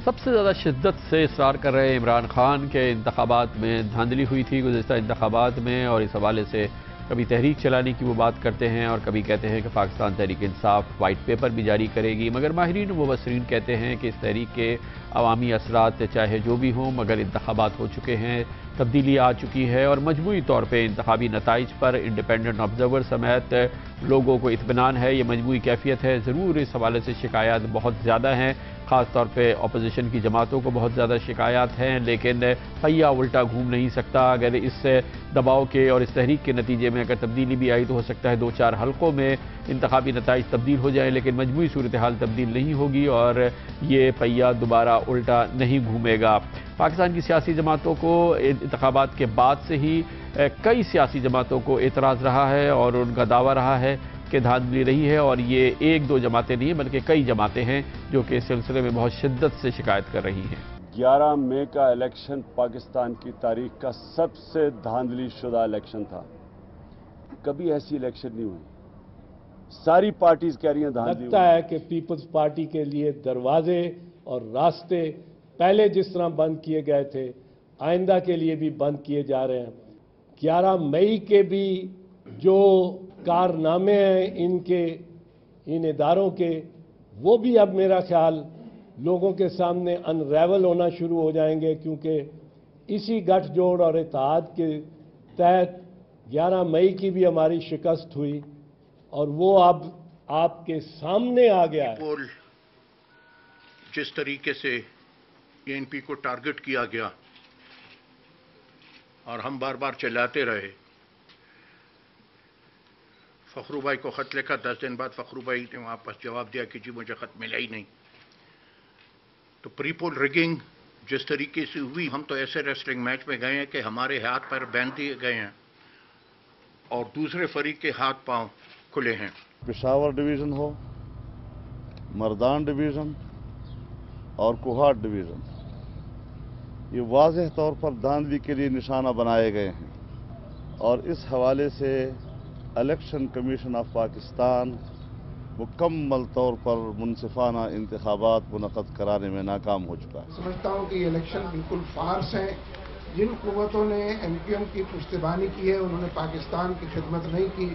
سب سے زیادہ شدت سے اصرار کر رہے عمران خان کے انتخابات میں دھاندلی ہوئی تھی گزشتہ انتخابات میں، اور اس حوالے سے کبھی تحریک چلانے کی وہ بات کرتے ہیں اور کبھی کہتے ہیں کہ پاکستان تحریک انصاف وائٹ پیپر بھی جاری کرے گی، مگر ماہرین و مبصرین کہتے ہیں کہ اس تحریک کے عوامی اثرات چاہے جو بھی ہوں مگر انتخابات ہو چکے ہیں، تبدیلی آ چکی ہے، اور مجموعی طور پہ انتخابی نتائج پر انڈیپینڈنٹ آبزرور سمیت لوگوں کو اطمینان ہے، یہ مجموعی کیفیت ہے۔ ضرور اس حوالے سے شکایات بہت زیادہ ہیں، خاص طور پہ اپوزیشن کی جماعتوں کو بہت زیادہ شکایات ہیں، لیکن پہیہ الٹا گھوم نہیں سکتا۔ اگر اس دباؤ کے اور اس تحریک کے نتیجے میں اگر تبدیلی بھی آئی تو ہو سکتا ہے 2-4 حلقوں میں انتخابی نتائج تبدیل ہو جائیں، لیکن مجموعی صورتحال تبدیل نہیں ہوگی اور یہ پہیہ دوبارہ الٹا نہیں گھومے گا۔ پاکستان کی سیاسی جماعتوں کو انتخابات کے بعد سے ہی کئی سیاسی جماعتوں کو اعتراض رہا ہے اور ان کا دعویٰ رہا ہے کہ دھاندلی رہی ہے، اور یہ 1-2 جماعتیں نہیں ہیں بلکہ کئی جماعتیں ہیں جو کہ اس سلسلے میں بہت شدت سے شکایت کر رہی ہیں۔ 11 مئی کا الیکشن پاکستان کی تاریخ کا سب سے دھاندلی شدہ الیکشن تھا۔ کبھی ایسی الیکشن نہیں ہوئی، ساری پارٹیز کہہ رہی ہیں دھاندلی لگتا ہے کہ پیپلز پارٹی کے لیے دروازے اور راستے پہلے جس طرح بند کیے گئے تھے آئندہ کے لیے بھی بند کیے جا رہے ہیں۔ 11 مئی کے بھی جو کارنامے ہیں ان اداروں کے، وہ بھی اب میرا خیال لوگوں کے سامنے انریول ہونا شروع ہو جائیں گے، کیونکہ اسی گٹھ جوڑ اور اتحاد کے تحت 11 مئی کی بھی ہماری شکست ہوئی اور وہ اب آپ کے سامنے آ گیا ہے۔ جس طریقے سے ANP کو ٹارگٹ کیا گیا اور ہم بار بار چلاتے رہے، فخرو بھائی کو خط لکھا، 10 دن بعد فخرو بھائی نے واپس جواب دیا کہ جی مجھے خط ملا ہی نہیں۔ تو پری پول ریگنگ جس طریقے سے ہوئی، ہم تو ایسے ریسلنگ میچ میں گئے ہیں کہ ہمارے ہاتھ پیر باندھ دیے گئے ہیں اور دوسرے فریق کے ہاتھ پاؤں کھلے ہیں۔ پشاور ڈویژن ہو، مردان ڈویژن اور کوہاٹ ڈویژن، یہ واضح طور پر دھاندلی کے لیے نشانہ بنائے گئے ہیں، اور اس حوالے سے الیکشن کمیشن آف پاکستان مکمل طور پر منصفانہ انتخابات منعقد کرانے میں ناکام ہو چکا ہے۔ سمجھتا ہوں کہ یہ الیکشن بالکل فارس ہے۔ جن قوتوں نے MQM کی پشتیبانی کی ہے انہوں نے پاکستان کی خدمت نہیں کی،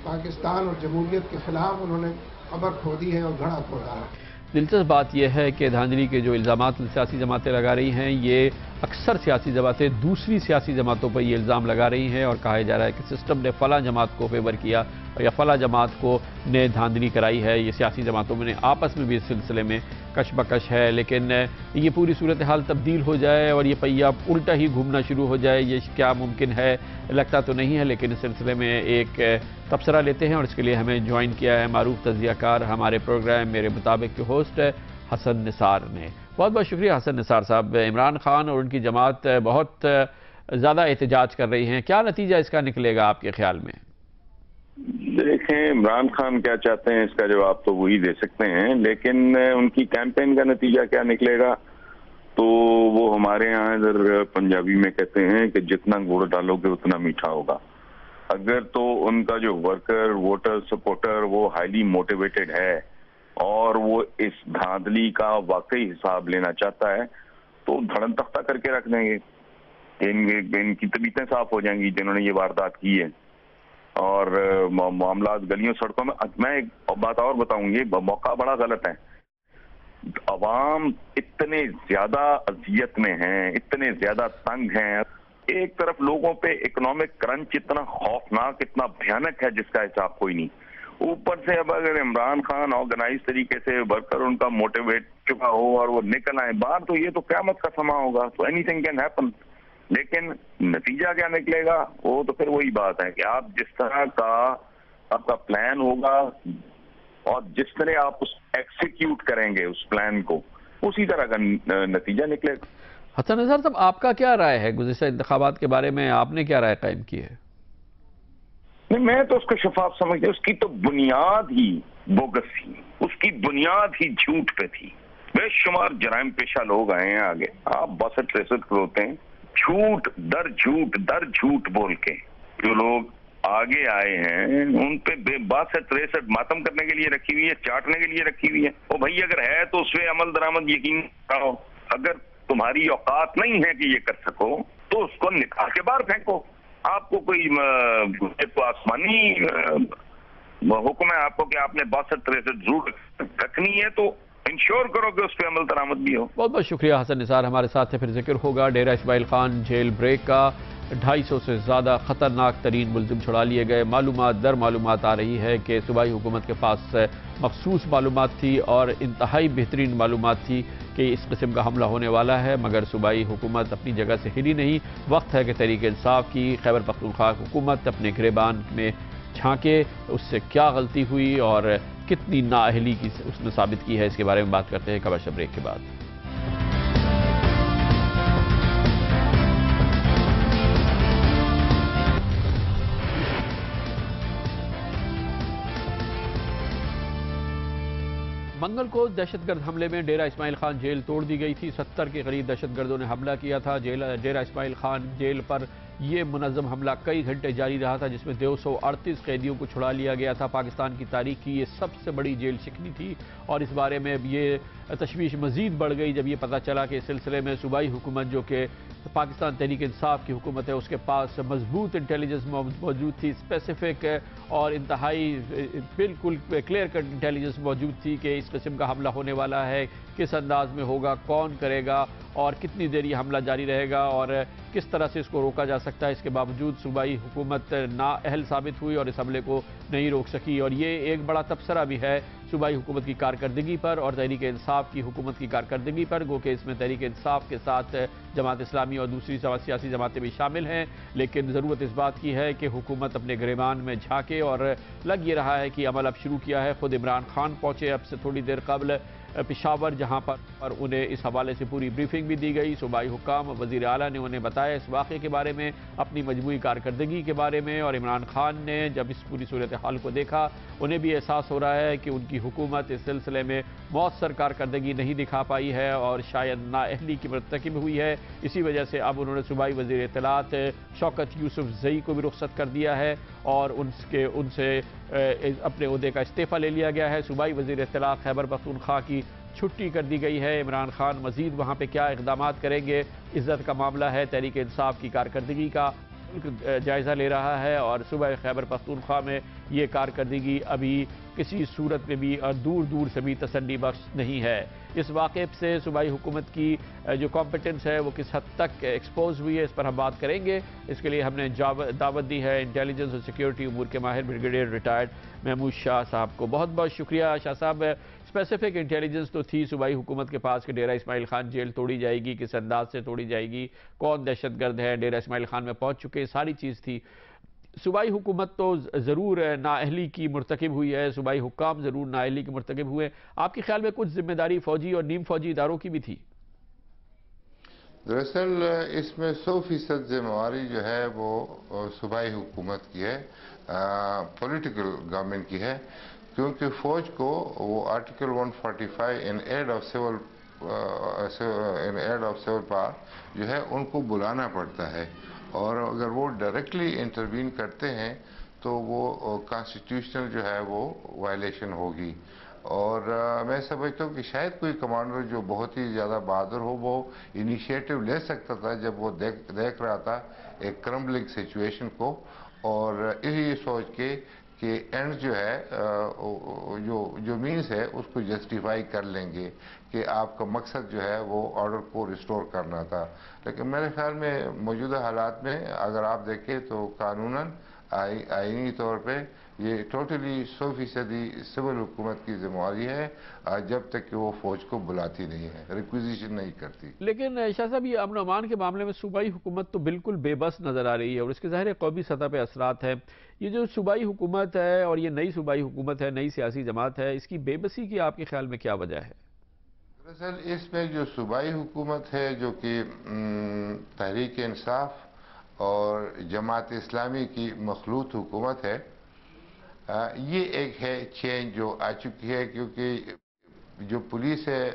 پاکستان اور جمہوریت کے خلاف انہوں نے قبر کھودی ہے اور گھڑا کھودا ہے۔ دلچسپ بات یہ ہے کہ دھاندلی کے جو الزامات سیاسی جماعتیں لگا رہی ہیں، یہ اکثر سیاسی جماعتیں دوسری سیاسی جماعتوں پر یہ الزام لگا رہی ہیں اور کہا جا رہا ہے کہ سسٹم نے فلاں جماعت کو فیور کیا یا فلاں جماعت کو نے دھاندلی کرائی ہے۔ یہ سیاسی جماعتوں میں آپس میں بھی اس سلسلے میں کش بکش ہے، لیکن یہ پوری صورتحال تبدیل ہو جائے اور یہ پہیہ الٹا ہی گھومنا شروع ہو جائے، یہ کیا ممکن ہے؟ لگتا تو نہیں ہے، لیکن اس سلسلے میں ایک تبصرہ لیتے ہیں اور اس کے لیے ہمیں جوائن کیا ہے معروف تجزیہ کار، ہمارے پروگرام میرے مطابق کے ہوسٹ حسن نثار نے۔ بہت بہت شکریہ حسن نثار صاحب۔ عمران خان اور ان کی جماعت بہت زیادہ احتجاج کر رہی ہیں، کیا نتیجہ اس کا نکلے گا آپ کے خیال میں؟ دیکھیں، عمران خان کیا چاہتے ہیں اس کا جواب تو وہی دے سکتے ہیں، لیکن ان کی کیمپین کا نتیجہ کیا نکلے گا تو وہ ہمارے ہاں ادھر پنجابی میں کہتے ہیں کہ جتنا گڑ ڈالو گے اتنا میٹھا ہوگا۔ اگر تو ان کا جو ورکر، ووٹر، سپورٹر وہ ہائیلی موٹیویٹڈ ہے اور وہ اس دھاندلی کا واقعی حساب لینا چاہتا ہے تو دھڑن تختہ کر کے رکھ دیں گے، ان کی طبیعتیں صاف ہو جائیں گی جنہوں نے یہ واردات کی ہے، اور معاملات گلیوں سڑکوں میں ایک بات اور بتاؤں، یہ موقع بڑا غلط ہے۔ عوام اتنے زیادہ اذیت میں ہیں، اتنے زیادہ تنگ ہیں، ایک طرف لوگوں پہ اکنامک کرنچ اتنا خوفناک، اتنا بھیانک ہے جس کا حساب کوئی نہیں، اوپر سے اب اگر عمران خان آرگنائز طریقے سے ورکر ان کا موٹیویٹ چکا ہو اور وہ نکل آئے باہر تو یہ تو قیامت کا سماں ہوگا، تو اینی تھنگ کین ہیپن۔ لیکن نتیجہ کیا نکلے گا وہ تو پھر وہی بات ہے کہ آپ جس طرح کا آپ کا پلان ہوگا اور جس طرح آپ اس ایکسیکیوٹ کریں گے اس پلان کو، اسی طرح کا نتیجہ نکلے گا۔ حسن نثار صاحب، آپ کا کیا رائے ہے گزشتہ انتخابات کے بارے میں؟ آپ نے کیا رائے قائم کی ہے؟ نہیں، میں تو اس کو شفاف سمجھتا ہوں، اس کی تو بنیاد ہی بوگس تھی، اس کی بنیاد ہی جھوٹ پہ تھی۔ بے شمار جرائم پیشہ لوگ آئے ہیں آگے، آپ 62-63 ہوتے ہیں، جھوٹ در جھوٹ بول کے جو لوگ آگے آئے ہیں ان پہ 62-63 ماتم کرنے کے لیے رکھی ہوئی ہے، چاٹنے کے لیے رکھی ہوئی ہے. او بھائی اگر ہے تو اس پہ عمل درآمد یقین کرو. اگر تمہاری اوقات نہیں ہے کہ یہ کر سکو تو اس کو نکال کے باہر پھینکو. آپ کو کوئی آسمانی حکم ہے آپ کو کہ آپ نے 62-63 ضرور رکھنی ہے تو انشور کرو کہ اس پہ عمل درآمد بھی ہو. بہت بہت شکریہ حسن نثار، ہمارے ساتھ سے پھر ذکر ہوگا. ڈیرہ اسماعیل خان جیل بریک کا 250 سے زیادہ خطرناک ترین ملزم چھڑا لیے گئے. معلومات آ رہی ہے کہ صوبائی حکومت کے پاس مخصوص معلومات تھی اور انتہائی بہترین معلومات تھی کہ اس قسم کا حملہ ہونے والا ہے، مگر صوبائی حکومت اپنی جگہ سے ہلی نہیں. وقت ہے کہ تحریک انصاف کی خیبر پختونخوا حکومت اپنے گریبان میں جھانکے اس سے کیا غلطی ہوئی اور کتنی نااہلی کی اس نے ثابت کی ہے. اس کے بارے میں بات کرتے ہیں کمرشل بریک کے بعد. منگل کو دہشت گرد حملے میں ڈیرہ اسماعیل خان جیل توڑ دی گئی تھی. 70 کے قریب دہشت گردوں نے حملہ کیا تھا. ڈیرہ اسماعیل خان جیل پر یہ منظم حملہ کئی گھنٹے جاری رہا تھا، جس میں 238 قیدیوں کو چھڑا لیا گیا تھا. پاکستان کی تاریخ کی یہ سب سے بڑی جیل شکنی تھی اور اس بارے میں یہ تشویش مزید بڑھ گئی جب یہ پتہ چلا کہ اس سلسلے میں صوبائی حکومت جو کہ پاکستان تحریک انصاف کی حکومت ہے اس کے پاس مضبوط انٹیلیجنس موجود تھی، اسپیسیفک اور انتہائی بالکل کلیئر کٹ انٹیلیجنس موجود تھی کہ اس قسم کا حملہ ہونے والا ہے، کس انداز میں ہوگا، کون کرے گا اور کتنی دیر یہ حملہ جاری رہے گا اور کس طرح سے اس کو روکا جا سکتا ہے. اس کے باوجود صوبائی حکومت نااہل ثابت ہوئی اور اس حملے کو نہیں روک سکی اور یہ ایک بڑا تبصرہ بھی ہے صوبائی حکومت کی کارکردگی پر اور تحریک انصاف کی حکومت کی کارکردگی پر. گو کہ اس میں تحریک انصاف کے ساتھ جماعت اسلامی اور دوسری سیاسی جماعتیں بھی شامل ہیں، لیکن ضرورت اس بات کی ہے کہ حکومت اپنے گریبان میں جھانکے اور لگ یہ رہا ہے کہ عمل اب شروع کیا ہے. خود عمران خان پہنچے اب سے تھوڑی دیر قبل پشاور، جہاں پر انہیں اس حوالے سے پوری بریفنگ بھی دی گئی. صوبائی حکام وزیر اعلیٰ نے انہیں بتایا اس واقعے کے بارے میں، اپنی مجموعی کارکردگی کے بارے میں، اور عمران خان نے جب اس پوری صورتحال کو دیکھا انہیں بھی احساس ہو رہا ہے کہ ان کی حکومت اس سلسلے میں مؤثر کارکردگی نہیں دکھا پائی ہے اور شاید نااہلی کی مرتکب ہوئی ہے. اسی وجہ سے اب انہوں نے صوبائی وزیر اطلاعات شوکت یوسف زئی کو بھی رخصت کر دیا ہے اور ان سے اپنے عہدے کا استعفیٰ لے لیا گیا ہے. صوبائی وزیر اطلاعات خیبر پختونخوا کی چھٹی کر دی گئی ہے. عمران خان مزید وہاں پہ کیا اقدامات کریں گے، عزت کا معاملہ ہے. تحریک انصاف کی کارکردگی کا جائزہ لے رہا ہے اور صوبہ خیبر پختونخوا میں یہ کارکردگی ابھی کسی صورت میں بھی اور دور دور سے بھی تسلی بخش نہیں ہے. اس واقعے سے صوبائی حکومت کی جو کمپیٹنس ہے وہ کس حد تک ایکسپوز ہوئی ہے، اس پر ہم بات کریں گے. اس کے لیے ہم نے دعوت دی ہے انٹیلیجنس اور سیکیورٹی امور کے ماہر بریگیڈیئر ریٹائرڈ محمود شاہ صاحب کو. بہت بہت شکریہ شاہ صاحب. اسپیسیفک انٹیلیجنس تو تھی صوبائی حکومت کے پاس کہ ڈیرہ اسماعیل خان جیل توڑی جائے گی، کس انداز سے توڑی جائے گی، کون دہشت گرد ہے، ڈیرہ اسماعیل خان میں پہنچ چکے، ساری چیز تھی. صوبائی حکومت تو ضرور نااہلی کی مرتکب ہوئی ہے، صوبائی حکام ضرور نااہلی کی مرتکب ہوئے. آپ کے خیال میں کچھ ذمہ داری فوجی اور نیم فوجی اداروں کی بھی تھی؟ دراصل اس میں 100% ذمہ داری جو ہے وہ صوبائی حکومت کی ہے، پولیٹیکل گورنمنٹ کی ہے، کیونکہ فوج کو وہ article 145 in aid of civil power جو ہے ان کو بلانا پڑتا ہے، اور اگر وہ ڈائریکٹلی انٹروین کرتے ہیں تو وہ کانسٹیٹیوشنل جو ہے وہ وائلیشن ہوگی. اور میں سمجھتا ہوں کہ شاید کوئی کمانڈر جو بہت ہی زیادہ بہادر ہو وہ انیشیٹو لے سکتا تھا جب وہ دیکھ رہا تھا ایک کرمبلنگ سچویشن کو، اور یہی سوچ کے کہ اینڈ جو ہے جو مینز ہے اس کو جسٹیفائی کر لیں گے کہ آپ کا مقصد جو ہے وہ آرڈر کو ریسٹور کرنا تھا. لیکن میرے خیال میں موجودہ حالات میں اگر آپ دیکھیں تو قانوناً آئینی طور پہ یہ ٹوٹلی 100% سول حکومت کی ذمہ داری ہے جب تک کہ وہ فوج کو بلاتی نہیں ہے، ریکویزیشن نہیں کرتی. لیکن شاہ صاحب یہ امن و امان کے معاملے میں صوبائی حکومت تو بالکل بے بس نظر آ رہی ہے اور اس کے ظاہر قومی سطح پہ اثرات ہیں. یہ جو صوبائی حکومت ہے اور یہ نئی صوبائی حکومت ہے، نئی سیاسی جماعت ہے، اس کی بے بسی کی آپ کے خیال میں کیا وجہ ہے؟ دراصل اس میں جو صوبائی حکومت ہے جو کہ تحریک انصاف اور جماعت اسلامی کی مخلوط حکومت ہے، یہ ایک ہے چینج جو آ چکی ہے، کیونکہ جو پولیس ہے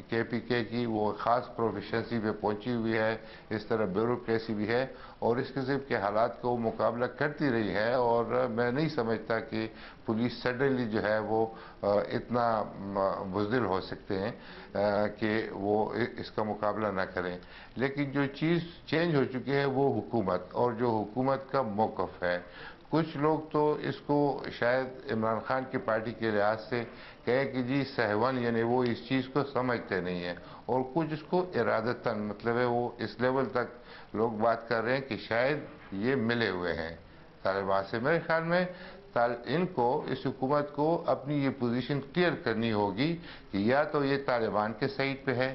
کے پی کے کی وہ خاص پروفیشنسی پہ پہنچی ہوئی ہے، اس طرح بیوروکریسی بھی ہے اور اس قسم کے حالات کو مقابلہ کرتی رہی ہے، اور میں نہیں سمجھتا کہ پولیس سڈنلی جو ہے وہ اتنا بزدل ہو سکتے ہیں کہ وہ اس کا مقابلہ نہ کریں. لیکن جو چیز چینج ہو چکی ہے وہ حکومت اور جو حکومت کا موقف ہے. کچھ لوگ تو اس کو شاید عمران خان کی پارٹی کے لحاظ سے کہیں کہ جی سہون، یعنی وہ اس چیز کو سمجھتے نہیں ہیں، اور کچھ اس کو ارادتاً، مطلب ہے وہ اس لیول تک لوگ بات کر رہے ہیں کہ شاید یہ ملے ہوئے ہیں طالبان سے. میرے خیال میں ان کو، اس حکومت کو اپنی یہ پوزیشن کلیئر کرنی ہوگی کہ یا تو یہ طالبان کے سائیڈ پہ ہے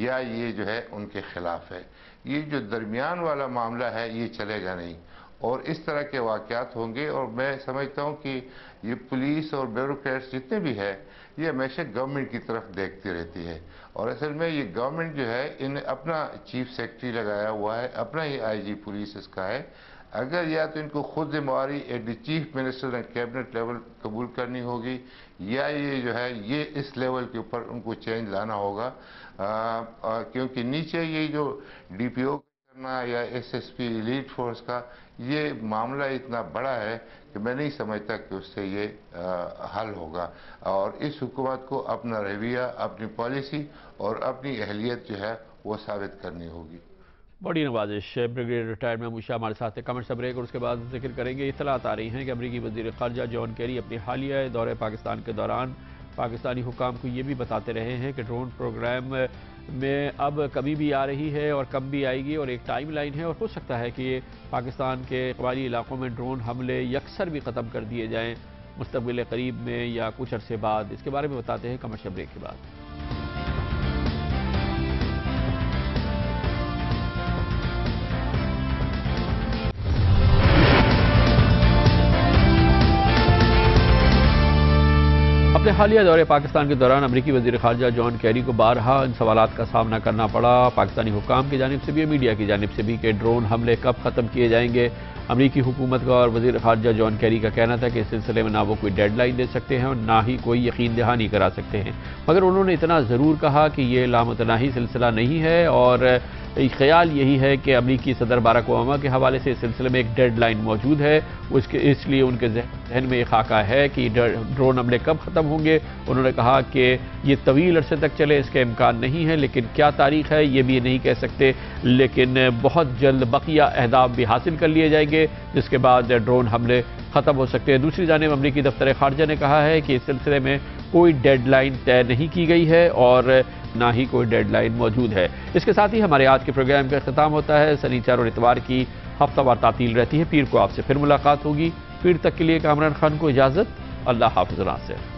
یا یہ جو ہے ان کے خلاف ہے. یہ جو درمیان والا معاملہ ہے یہ چلے گا نہیں، اور اس طرح کے واقعات ہوں گے. اور میں سمجھتا ہوں کہ یہ پولیس اور بیوروکریٹس جتنے بھی ہے یہ ہمیشہ گورنمنٹ کی طرف دیکھتی رہتی ہے، اور اصل میں یہ گورنمنٹ جو ہے انہیں اپنا چیف سیکرٹری لگایا ہوا ہے، اپنا ہی آئی جی پولیس اس کا ہے. اگر یا تو ان کو خود ذمہ داری at the chief minister and cabinet level قبول کرنی ہوگی، یا یہ جو ہے یہ اس لیول کے اوپر ان کو چینج لانا ہوگا، کیونکہ نیچے یہ جو ڈی پی او کرنا یا S S P elite force کا یہ معاملہ اتنا بڑا ہے کہ میں نہیں سمجھتا کہ اس سے یہ حل ہوگا. اور اس حکومت کو اپنا رویہ، اپنی پالیسی اور اپنی اہلیت جو ہے وہ ثابت کرنی ہوگی. بڑی نوازش. بریگیڈیئر ریٹائرڈ محمود شاہ ہمارے ساتھ کمنٹ بریک، اور اس کے بعد ذکر کریں گے. اطلاعات آ رہی ہیں کہ امریکی وزیر خارجہ جان کیری اپنی حالیہ دورہ پاکستان کے دوران پاکستانی حکام کو یہ بھی بتاتے رہے ہیں کہ ڈرون پروگرام میں اب کبھی بھی آ رہی ہے اور کب بھی آئے گی، اور ایک ٹائم لائن ہے، اور ہو سکتا ہے کہ پاکستان کے قبائلی علاقوں میں ڈرون حملے یکسر بھی ختم کر دیے جائیں مستقبل قریب میں یا کچھ عرصے بعد. اس کے بارے میں بتاتے ہیں کمرشل بریک کے بعد. اپنے حالیہ دورے پاکستان کے دوران امریکی وزیر خارجہ جان کیری کو بارہا ان سوالات کا سامنا کرنا پڑا، پاکستانی حکام کی جانب سے بھی اور میڈیا کی جانب سے بھی، کہ ڈرون حملے کب ختم کیے جائیں گے. امریکی حکومت کا اور وزیر خارجہ جان کیری کا کہنا تھا کہ اس سلسلے میں نہ وہ کوئی ڈیڈ لائن دے سکتے ہیں اور نہ ہی کوئی یقین دہانی کرا سکتے ہیں، مگر انہوں نے اتنا ضرور کہا کہ یہ لامتناہی سلسلہ نہیں ہے، اور خیال یہی ہے کہ امریکی صدر باراک اوباما کے حوالے سے اس سلسلے میں ایک ڈیڈ لائن موجود ہے. اس لیے ان کے ذہن میں یہ خاکہ ہے کہ ڈرون حملے کب ختم ہوں گے. انہوں نے کہا کہ یہ طویل عرصے تک چلے اس کا امکان نہیں ہے، لیکن کیا تاریخ ہے یہ بھی نہیں کہہ سکتے، لیکن بہت جلد بقیہ اہداف بھی حاصل کر لیے جائیں گے جس کے بعد ڈرون حملے ختم ہو سکتے ہیں. دوسری جانب امریکی دفتر خارجہ نے کہا ہے کہ اس سلسلے میں کوئی ڈیڈ لائن طے نہیں کی گئی ہے اور نہ ہی کوئی ڈیڈ لائن موجود ہے. اس کے ساتھ ہی ہمارے آج کے پروگرام کا اختتام ہوتا ہے. سنیچر اور اتوار کی ہفتہ وار تعطیل رہتی ہے. پیر کو آپ سے پھر ملاقات ہوگی. پیر تک کے لیے کامران خان کو اجازت. اللہ حافظ. ناصر.